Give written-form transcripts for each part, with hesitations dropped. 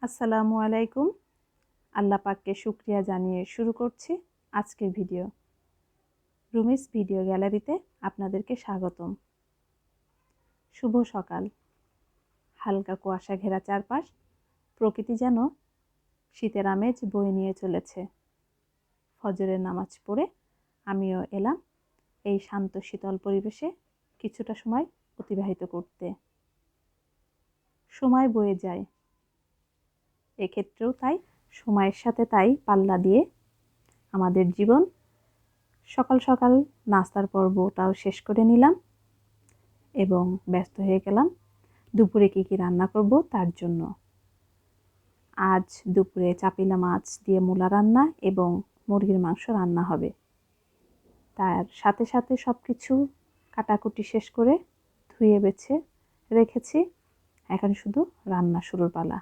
আসসালামু আলাইকুম। আল্লাহ পাককে শুকরিয়া জানিয়ে শুরু করছি আজকের ভিডিও। রুমিস ভিডিও গ্যালারিতে আপনাদেরকে স্বাগতম। শুভ সকাল। হালকা কুয়াশা ঘেরা চারপাশ, প্রকৃতি যেন শীতের আমেজ বয়ে নিয়ে চলেছে। ফজরের নামাজ পড়ে আমিও এলাম এই শান্ত শীতল পরিবেশে কিছুটা সময় অতিবাহিত করতে। সময় বয়ে যায়, এক্ষেত্রেও তাই সময়ের সাথে তাই পাল্লা দিয়ে আমাদের জীবন। সকাল সকাল নাস্তার পর্বটাও শেষ করে নিলাম এবং ব্যস্ত হয়ে গেলাম দুপুরে কী কী রান্না করব তার জন্য। আজ দুপুরে চাপিলা মাছ দিয়ে মূলা রান্না এবং মুরগির মাংস রান্না হবে। তার সাথে সাথে সব কিছু কাটাকুটি শেষ করে ধুয়ে বেছে রেখেছি। এখন শুধু রান্না শুরুর পালা।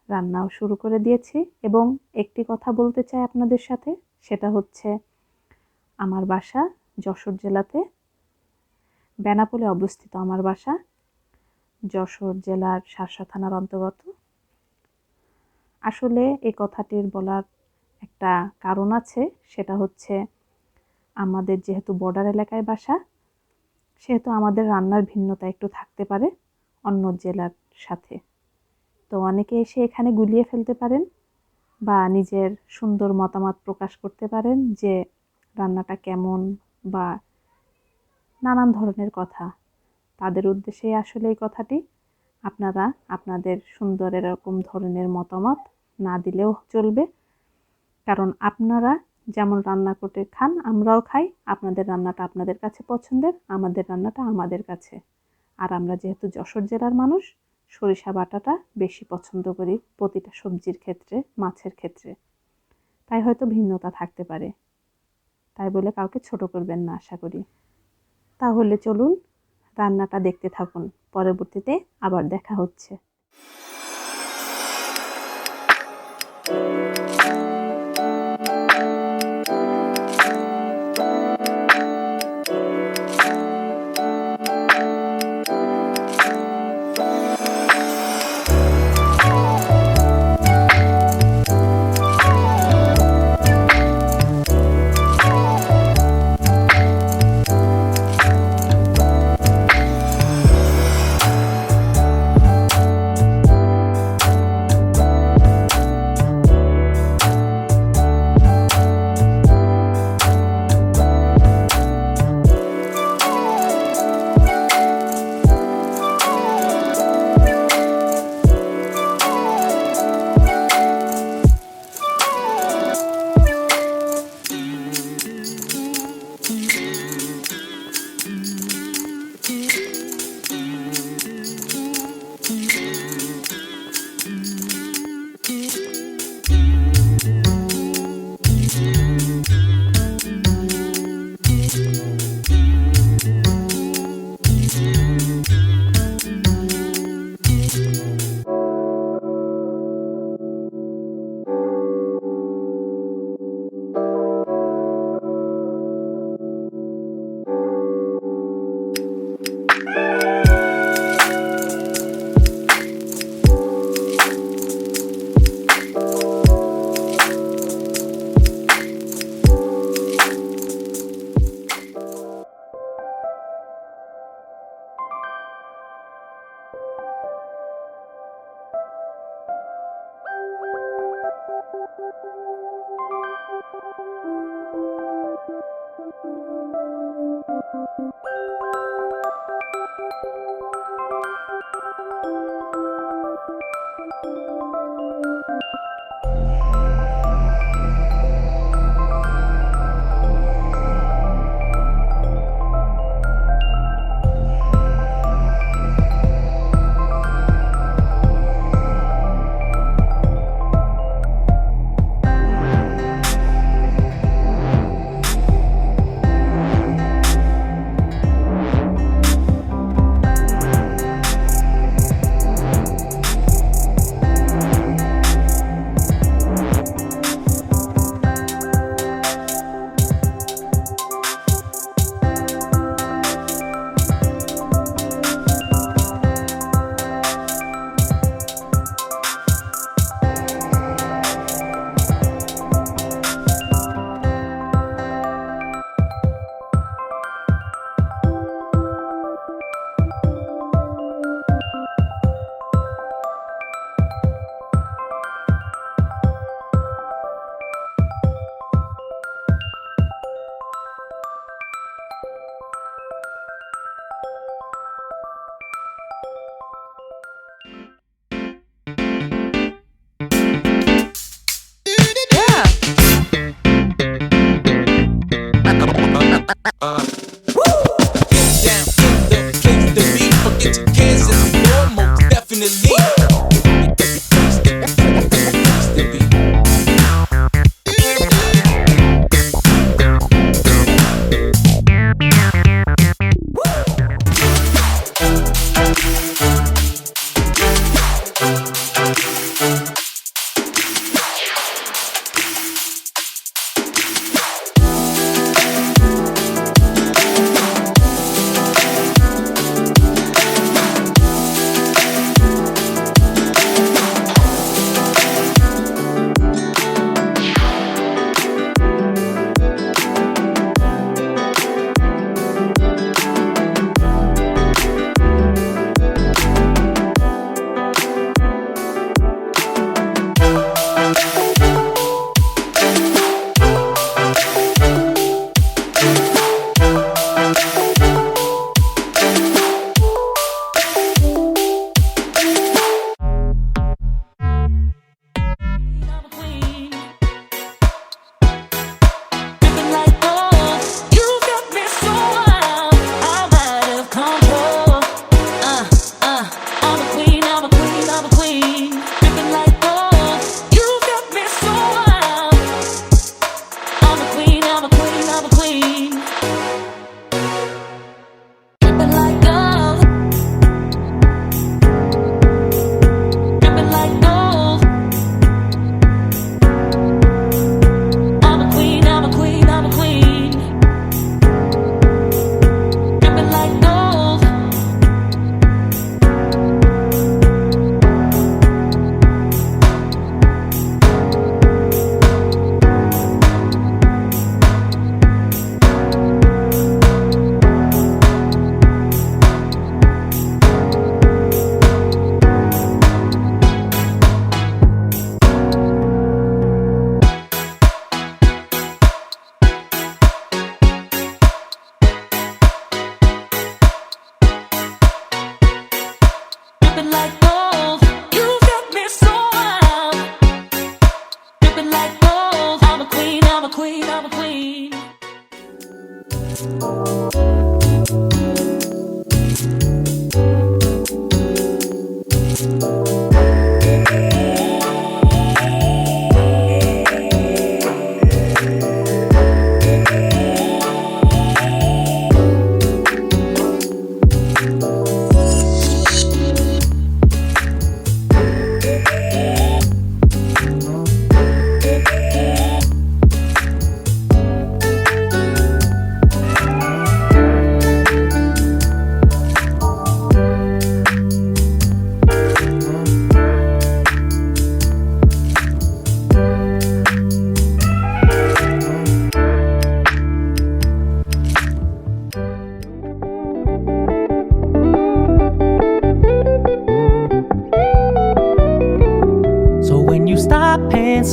রান্নাও শুরু করে দিয়েছি এবং একটি কথা বলতে চাই আপনাদের সাথে, সেটা হচ্ছে আমার বাসা যশোর জেলাতে, বেনাপোলে অবস্থিত আমার বাসা। যশোর জেলার শার্শা থানার অন্তর্গত। আসলে এই কথাটির বলার একটা কারণ আছে, সেটা হচ্ছে আমাদের যেহেতু বর্ডার এলাকায় বাসা, সেহেতু আমাদের রান্নার ভিন্নতা একটু থাকতে পারে অন্য জেলার সাথে। তো অনেকে এসে এখানে গুলিয়ে ফেলতে পারেন বা নিজের সুন্দর মতামত প্রকাশ করতে পারেন যে রান্নাটা কেমন বা নানান ধরনের কথা। তাদের উদ্দেশ্যে আসলে এই কথাটি। আপনারা আপনাদের সুন্দর এরকম ধরনের মতামত না দিলেও চলবে, কারণ আপনারা যেমন রান্না করে খান আমরাও খাই। আপনাদের রান্নাটা আপনাদের কাছে পছন্দের, আমাদের রান্নাটা আমাদের কাছে। আর আমরা যেহেতু যশোর জেলার মানুষ, সরিষা বাটাটা বেশি পছন্দ করি প্রতিটা সবজির ক্ষেত্রে, মাছের ক্ষেত্রে। তাই হয়তো ভিন্নতা থাকতে পারে, তাই বলে কাউকে ছোট করবেন না আশা করি। তাহলে চলুন রান্নাটা দেখতে থাকুন, পরবর্তীতে আবার দেখা হচ্ছে।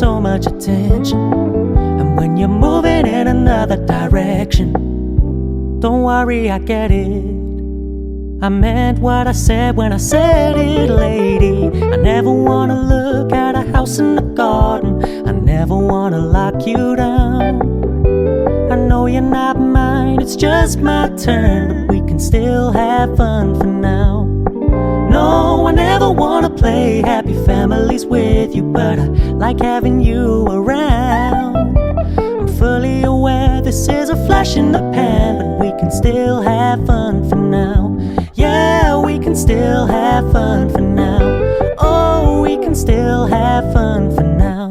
So much attention, and when you're moving in another direction, don't worry, I get it. I meant what I said when I said it, lady. I never wanna look at a house in the garden. I never wanna lock you down. I know you're not mine, it's just my turn, but we can still have fun for now. No, I never wanna play happy families with you, but I like having you around. I'm fully aware this is a flash in the pan, but we can still have fun for now. Yeah, we can still have fun for now. Oh, we can still have fun for now.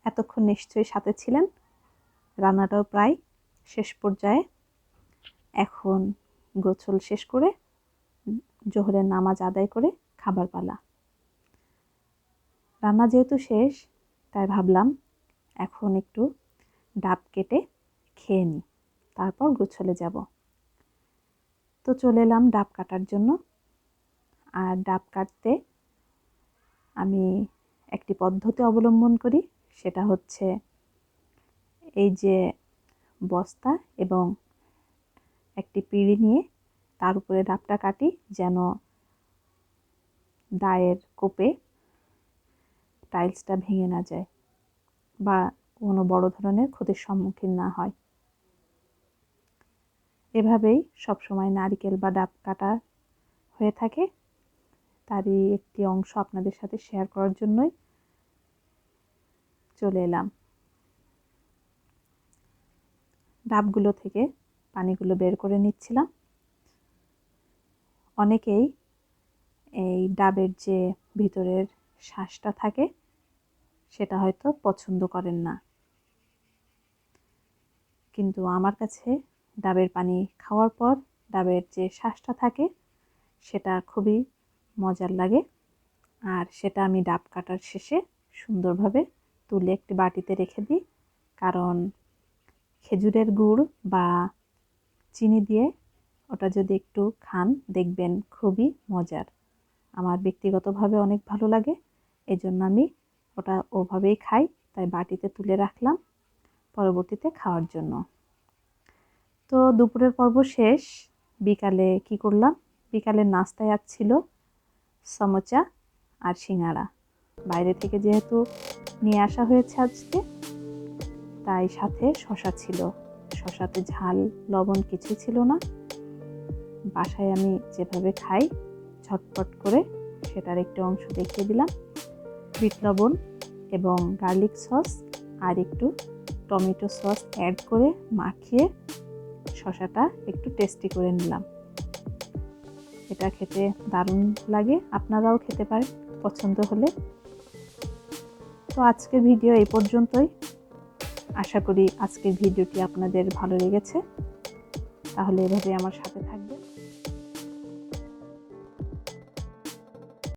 এতক্ষণ নিশ্চয়ই সাথে ছিলেন। রান্নাটাও প্রায় শেষ পর্যায়ে। এখন গোসল শেষ করে জোহরের নামাজ আদায় করে খাবার পালা। রান্না যেহেতু শেষ, তাই ভাবলাম এখন একটু ডাব কেটে খেয়ে নিই, তারপর গোসলে যাব। তো চলে এলাম ডাব কাটার জন্য। আর ডাব কাটতে আমি একটি পদ্ধতি অবলম্বন করি, সেটা হচ্ছে এই যে বস্তা এবং একটি পিঁড়ি নিয়ে তার উপরে ডাবটা কাটি যেন দায়ের কোপে টাইলসটা ভেঙে না যায় বা কোনো বড় ধরনের ক্ষতির সম্মুখীন না হয়। এভাবেই সবসময় নারকেল বা ডাব কাটা হয়ে থাকে। তারই একটি অংশ আপনাদের সাথে শেয়ার করার জন্যই চলে এলাম। ডাবগুলো থেকে পানিগুলো বের করে নিচ্ছিলাম। অনেকেই এই ডাবের যে ভিতরের শাঁসটা থাকে সেটা হয়তো পছন্দ করেন না, কিন্তু আমার কাছে ডাবের পানি খাওয়ার পর ডাবের যে শাঁসটা থাকে সেটা খুবই মজার লাগে। আর সেটা আমি ডাব কাটার শেষে সুন্দরভাবে তুলে একটি বাটিতে রেখে দিই, কারণ খেজুরের গুড় বা চিনি দিয়ে ওটা যদি একটু খান দেখবেন খুবই মজার। আমার ব্যক্তিগতভাবে অনেক ভালো লাগে, এজন্য আমি ওটা ওভাবেই খাই। তাই বাটিতে তুলে রাখলাম পরবর্তীতে খাওয়ার জন্য। তো দুপুরের পর্ব শেষ। বিকালে কি করলাম, বিকালের নাস্তায় আজ ছিল সমোচা আর সিঙ্গাড়া। বাইরে থেকে যেহেতু নিয়ে আসা হয়েছে আজকে, তাই সাথে শসা ছিল। শসাতে ঝাল লবণ কিছুই ছিল না। বাসায় আমি যেভাবে খাই ঝটপট করে সেটার একটু অংশ দেখিয়ে দিলাম। বিট লবণ এবং গার্লিক সস আর একটু টমেটো সস অ্যাড করে মাখিয়ে শসাটা একটু টেস্টি করে নিলাম। এটা খেতে দারুণ লাগে, আপনারাও খেতে পারেন পছন্দ হলে। তো আজকের ভিডিও এই পর্যন্তই। আশা করি আজকের ভিডিওটি আপনাদের ভালো লেগেছে। তাহলে এভাবে আমার সাথে থাকবেন।